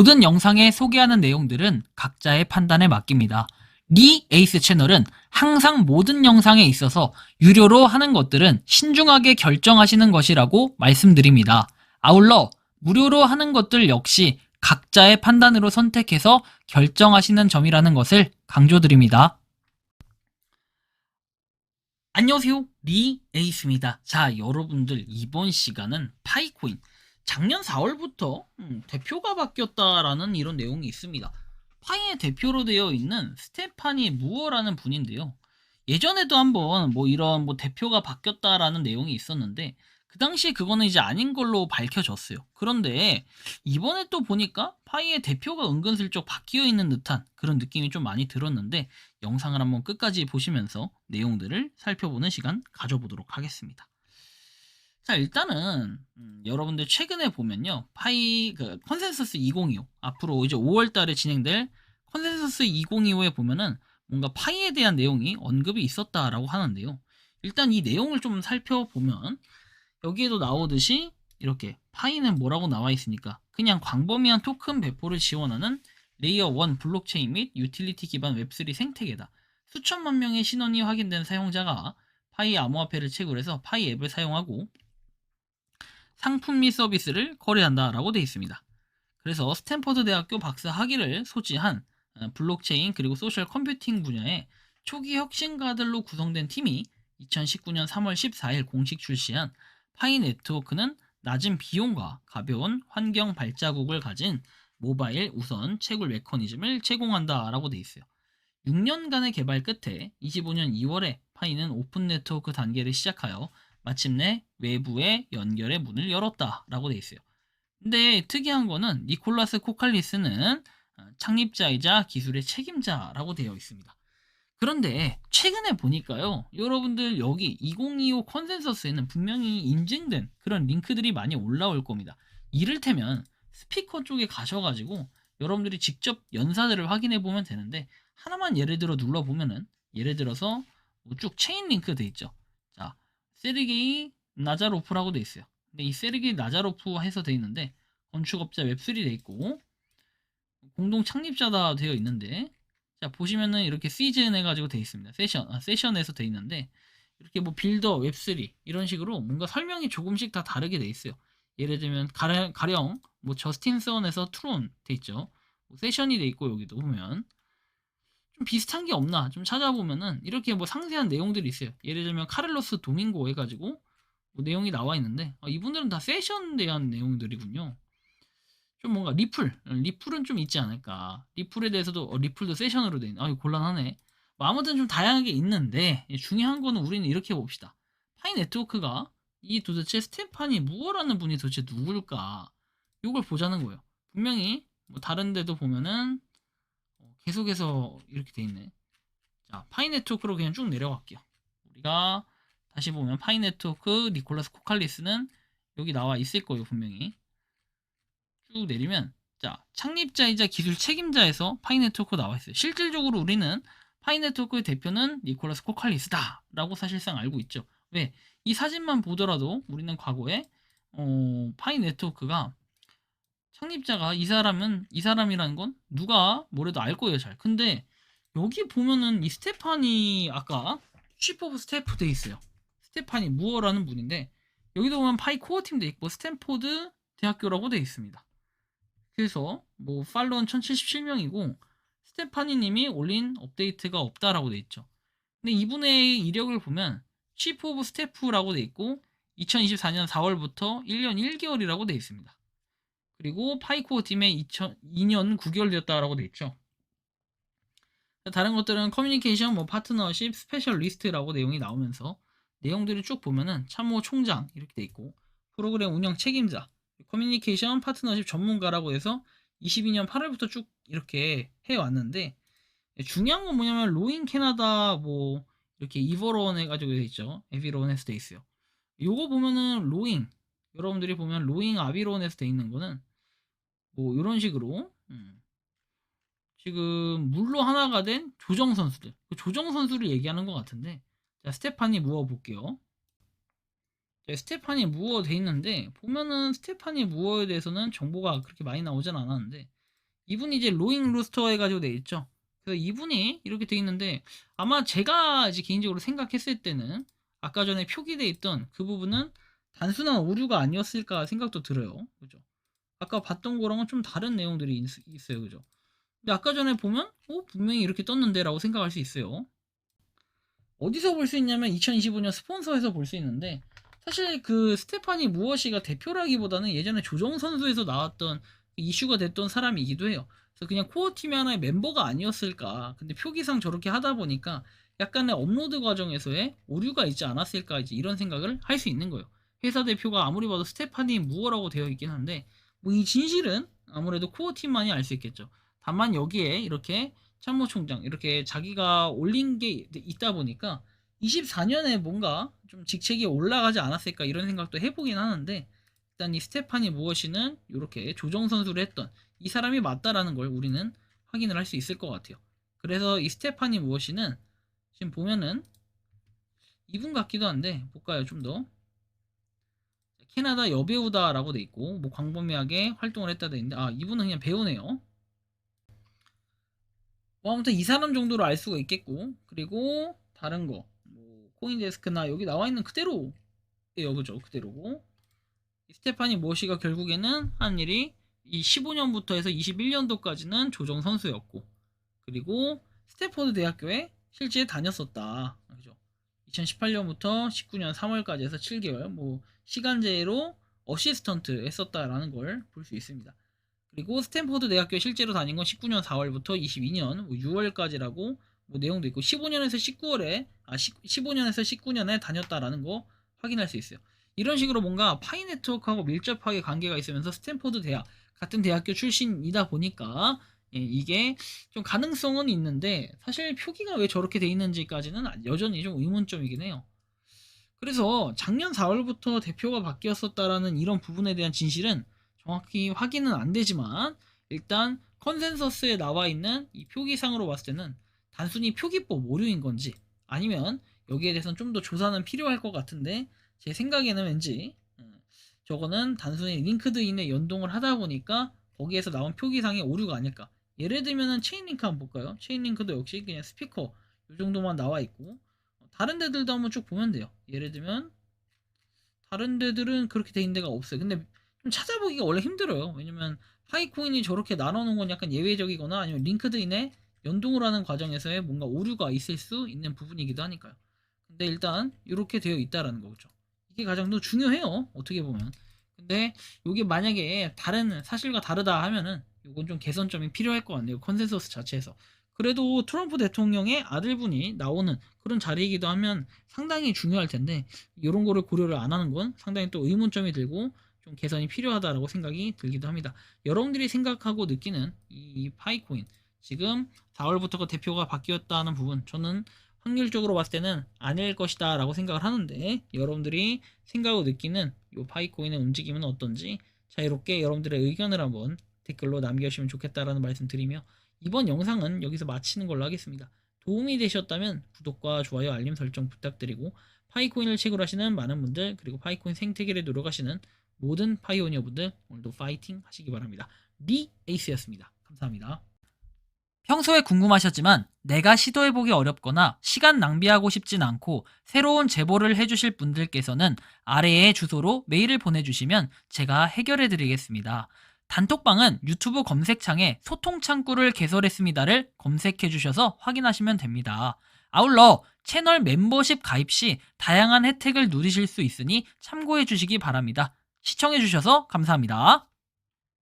모든 영상에 소개하는 내용들은 각자의 판단에 맡깁니다. 리 에이스 채널은 항상 모든 영상에 있어서 유료로 하는 것들은 신중하게 결정하시는 것이라고 말씀드립니다. 아울러 무료로 하는 것들 역시 각자의 판단으로 선택해서 결정하시는 점이라는 것을 강조드립니다. 안녕하세요, 리 에이스입니다. 자, 여러분들 이번 시간은 파이코인 작년 4월부터 대표가 바뀌었다라는 이런 내용이 있습니다. 파이의 대표로 되어 있는 스테파니 무어라는 분인데요. 예전에도 한번 이런 대표가 바뀌었다라는 내용이 있었는데 그 당시에 그거는 이제 아닌 걸로 밝혀졌어요. 그런데 이번에 또 보니까 파이의 대표가 은근슬쩍 바뀌어 있는 듯한 그런 느낌이 좀 많이 들었는데 영상을 한번 끝까지 보시면서 내용들을 살펴보는 시간 가져보도록 하겠습니다. 자, 일단은 여러분들 최근에 보면요, 파이 컨센서스 2025 앞으로 이제 5월 달에 진행될 컨센서스 2025에 보면은 뭔가 파이에 대한 내용이 언급이 있었다라고 하는데요. 일단 이 내용을 좀 살펴보면 여기에도 나오듯이 이렇게 파이는 뭐라고 나와 있으니까 그냥 광범위한 토큰 배포를 지원하는 레이어 1 블록체인 및 유틸리티 기반 웹3 생태계다. 수천만 명의 신원이 확인된 사용자가 파이 암호화폐를 채굴해서 파이 앱을 사용하고 상품 및 서비스를 거래한다라고 되어 있습니다. 그래서 스탠퍼드 대학교 박사 학위를 소지한 블록체인 그리고 소셜 컴퓨팅 분야의 초기 혁신가들로 구성된 팀이 2019년 3월 14일 공식 출시한 파이 네트워크는 낮은 비용과 가벼운 환경 발자국을 가진 모바일 우선 채굴 메커니즘을 제공한다라고 되어 있어요. 6년간의 개발 끝에 25년 2월에 파이는 오픈 네트워크 단계를 시작하여 마침내 외부의 연결의 문을 열었다라고 되어 있어요. 근데 특이한 거는 니콜라스 코칼리스는 창립자이자 기술의 책임자라고 되어 있습니다. 그런데 최근에 보니까요, 여러분들 여기 2025 컨센서스에는 분명히 인증된 그런 링크들이 많이 올라올 겁니다. 이를테면 스피커 쪽에 가셔가지고 여러분들이 직접 연사들을 확인해 보면 되는데 하나만 예를 들어 눌러보면은 예를 들어서 쭉 체인 링크 돼 있죠. 자, 세르게이 나자로프라고 돼 있어요. 근데 이 세르게이 나자로프 해서 돼 있는데 건축업자 웹3 돼 있고 공동 창립자다 되어 있는데 자 보시면은 이렇게 시즌 해가지고 돼 있습니다. 세션에서 돼 있는데 이렇게 빌더 웹3 이런 식으로 뭔가 설명이 조금씩 다 다르게 돼 있어요. 예를 들면 가령 저스틴 선에서 트론 돼 있죠. 세션이 돼 있고 여기도 보면 좀 비슷한 게 없나 좀 찾아보면은 이렇게 상세한 내용들이 있어요. 예를 들면 카를로스 도밍고 해가지고 내용이 나와 있는데 이분들은 다 세션에 대한 내용들이군요. 좀 뭔가 리플은 좀 있지 않을까. 리플에 대해서도 리플도 세션으로 돼 있네. 곤란하네. 아무튼 좀 다양하게 있는데 중요한 거는 우리는 이렇게 봅시다. 파이 네트워크가 이 도대체 스테파니 무어라는 분이 도대체 누굴까? 이걸 보자는 거예요. 분명히 다른 데도 보면은 계속해서 이렇게 돼 있네. 자, 파이 네트워크로 그냥 쭉 내려갈게요. 우리가 다시 보면 파이 네트워크 니콜라스 코칼리스는 여기 나와 있을 거예요, 분명히. 쭉 내리면 자, 창립자이자 기술 책임자에서 파이 네트워크 나와 있어요. 실질적으로 우리는 파이 네트워크의 대표는 니콜라스 코칼리스다 라고 사실상 알고 있죠. 왜? 이 사진만 보더라도 우리는 과거에 파이 네트워크가 창립자가 이 사람이라는 건 누가 뭐래도 알 거예요, 잘. 근데 여기 보면은 이 스테파니 아까 chief of staff 돼 있어요. 스테파니 무어라는 분인데 여기도 보면 파이 코어 팀 돼 있고 스탠포드 대학교라고 돼 있습니다. 그래서 팔로원 1077명이고 스테파니 님이 올린 업데이트가 없다라고 돼 있죠. 근데 이분의 이력을 보면 chief of staff라고 돼 있고 2024년 4월부터 1년 1개월이라고 돼 있습니다. 그리고 파이코어 팀에 2년 9개월 되었다라고 돼 있죠. 다른 것들은 커뮤니케이션, 파트너십, 스페셜리스트라고 내용이 나오면서 내용들을 쭉 보면은 참모 총장 이렇게 돼 있고 프로그램 운영 책임자, 커뮤니케이션, 파트너십 전문가라고 해서 22년 8월부터 쭉 이렇게 해왔는데 중요한 건 뭐냐면 로잉 캐나다 이렇게 이버론 해가지고 돼 있죠. 에비론에서 돼 있어요. 요거 보면은 로잉 여러분들이 보면 로잉 아비론에서 돼 있는 거는 이런 식으로 지금 물로 하나가 된 조정 선수들 그 조정 선수를 얘기하는 것 같은데 자 스테파니 무어 볼게요. 자, 스테파니 무어 돼 있는데 보면은 스테파니 무어에 대해서는 정보가 그렇게 많이 나오진 않았는데 이분이 이제 로잉 루스터 해가지고 돼 있죠. 그래서 이분이 이렇게 돼 있는데 아마 제가 이제 개인적으로 생각했을 때는 아까 전에 표기돼 있던 그 부분은 단순한 오류가 아니었을까 생각도 들어요. 그죠? 아까 봤던 거랑은 좀 다른 내용들이 있어요. 그죠? 근데 아까 전에 보면 분명히 이렇게 떴는데 라고 생각할 수 있어요. 어디서 볼 수 있냐면 2025년 스폰서에서 볼 수 있는데 사실 그 스테파니 무어시가 대표라기보다는 예전에 조정 선수에서 나왔던 이슈가 됐던 사람이기도 해요. 그래서 그냥 코어 팀의 하나의 멤버가 아니었을까. 근데 표기상 저렇게 하다 보니까 약간의 업로드 과정에서의 오류가 있지 않았을까 이제 이런 생각을 할 수 있는 거예요. 회사 대표가 아무리 봐도 스테파니 무어라고 되어 있긴 한데 뭐 이 진실은 아무래도 코어 팀만이 알 수 있겠죠. 다만 여기에 이렇게 참모총장 이렇게 자기가 올린 게 있다 보니까 24년에 뭔가 좀 직책이 올라가지 않았을까 이런 생각도 해보긴 하는데 일단 이 스테파니 무엇이는 이렇게 조정 선수를 했던 이 사람이 맞다라는 걸 우리는 확인을 할 수 있을 것 같아요. 그래서 이 스테파니 무엇이는 지금 보면은 이분 같기도 한데 볼까요 좀 더. 캐나다 여배우다라고 돼 있고 뭐 광범위하게 활동을 했다 돼 있는데 이분은 그냥 배우네요. 뭐 아무튼 이 사람 정도로 알 수가 있겠고 그리고 다른 거 뭐 코인데스크나 여기 나와 있는 그대로예요. 그죠? 그대로고 스테파니 모시가 결국에는 한 일이 이 15년부터 해서 21년도까지는 조정 선수였고 그리고 스탠포드 대학교에 실제 다녔었다. 그죠? 2018년부터 19년 3월까지 해서 7개월 뭐 시간제로 어시스턴트 했었다라는 걸 볼 수 있습니다. 그리고 스탠포드 대학교에 실제로 다닌 건 19년 4월부터 22년 6월까지라고 뭐 내용도 있고 15년에서 19월에 15년에서 19년에 다녔다라는 거 확인할 수 있어요. 이런 식으로 뭔가 파이 네트워크하고 밀접하게 관계가 있으면서 스탠포드 대학 같은 대학교 출신이다 보니까 이게 좀 가능성은 있는데 사실 표기가 왜 저렇게 돼 있는지까지는 여전히 좀 의문점이긴 해요. 그래서 작년 4월부터 대표가 바뀌었었다라는 이런 부분에 대한 진실은 정확히 확인은 안 되지만 일단 컨센서스에 나와 있는 이 표기상으로 봤을 때는 단순히 표기법 오류인 건지 아니면 여기에 대해서는 좀 더 조사는 필요할 것 같은데 제 생각에는 왠지 저거는 단순히 링크드인에 연동을 하다 보니까 거기에서 나온 표기상의 오류가 아닐까. 예를 들면은 체인링크 한번 볼까요? 체인링크도 역시 그냥 스피커 이 정도만 나와 있고 다른 데들도 한번 쭉 보면 돼요. 예를 들면 다른 데들은 그렇게 돼 있는 데가 없어요. 근데 좀 찾아보기가 원래 힘들어요. 왜냐면 파이코인이 저렇게 나눠놓은 건 약간 예외적이거나 아니면 링크드인에 연동을 하는 과정에서의 뭔가 오류가 있을 수 있는 부분이기도 하니까요. 근데 일단 이렇게 되어 있다라는 거죠. 이게 가장 더 중요해요. 어떻게 보면. 근데 이게 만약에 다른 사실과 다르다 하면은 이건 좀 개선점이 필요할 것 같네요. 컨센서스 자체에서. 그래도 트럼프 대통령의 아들분이 나오는 그런 자리이기도 하면 상당히 중요할 텐데 이런 거를 고려를 안 하는 건 상당히 또 의문점이 들고 좀 개선이 필요하다라고 생각이 들기도 합니다. 여러분들이 생각하고 느끼는 이 파이코인 지금 4월부터가 대표가 바뀌었다는 부분 저는 확률적으로 봤을 때는 아닐 것이다 라고 생각을 하는데 여러분들이 생각하고 느끼는 이 파이코인의 움직임은 어떤지 자유롭게 여러분들의 의견을 한번 댓글로 남겨주시면 좋겠다라는 말씀 드리며 이번 영상은 여기서 마치는 걸로 하겠습니다. 도움이 되셨다면 구독과 좋아요 알림 설정 부탁드리고 파이코인을 채굴하시는 많은 분들 그리고 파이코인 생태계를 노력하시는 모든 파이오니어 분들 오늘도 파이팅 하시기 바랍니다. 리 에이스였습니다. 감사합니다. 평소에 궁금하셨지만 내가 시도해보기 어렵거나 시간 낭비하고 싶진 않고 새로운 제보를 해주실 분들께서는 아래의 주소로 메일을 보내주시면 제가 해결해드리겠습니다. 단톡방은 유튜브 검색창에 소통창구를 개설했습니다를 검색해주셔서 확인하시면 됩니다. 아울러 채널 멤버십 가입 시 다양한 혜택을 누리실 수 있으니 참고해주시기 바랍니다. 시청해주셔서 감사합니다.